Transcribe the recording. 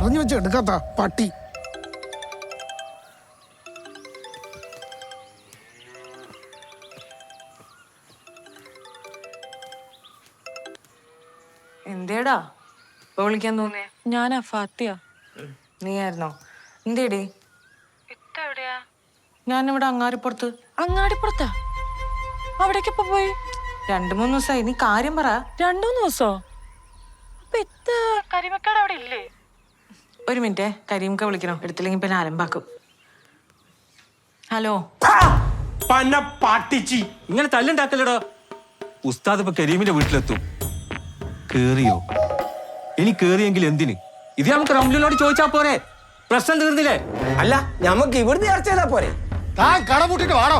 പറഞ്ഞു വെച്ച് എടുക്കാത്ത പട്ടി. എന്തേടാ ഇപ്പൊ വിളിക്കാൻ തോന്നിയേ? ഞാനാ ഫാത്തിയ. നീയായിരുന്നോ? എന്തേടി? എവിടെയാ? ഞാനിവിടെ അങ്ങാടിപ്പുറത്ത്. അങ്ങാടിപ്പുറത്താ? അവിടേക്ക് ഇപ്പൊ പോയി? 2-3 ദിവസമായി. നീ കാര്യം പറ. 2-3 ദിവസോ? അപ്പൊ കരിമക്കാട് അവിടെ ഇല്ലേ? ഒരു മിനിറ്റ്, കരീംക്ക വിളിക്കണോ? എടുത്തില്ലെങ്കിൽ പിന്നെ അലമ്പാക്കും. ഹലോ. പാട്ടിച്ചി ഇങ്ങനെ തല്ലുണ്ടാക്കല്ലടോ. ഉസ്താദ് ഇപ്പൊ കരീമിന്റെ വീട്ടിലെത്തും. കേറിയോ? ഇനി കേറിയെങ്കിൽ എന്തിന്? ഇത് നമുക്ക് റംലിനോട് ചോദിച്ചാ പോരെ? പ്രശ്നം തീർന്നില്ലേ? അല്ല, നമുക്ക് ഇവിടുന്ന് ചർച്ച ചെയ്താ പോരെ? താൻ കട പൂട്ടിട്ട് വാടോ.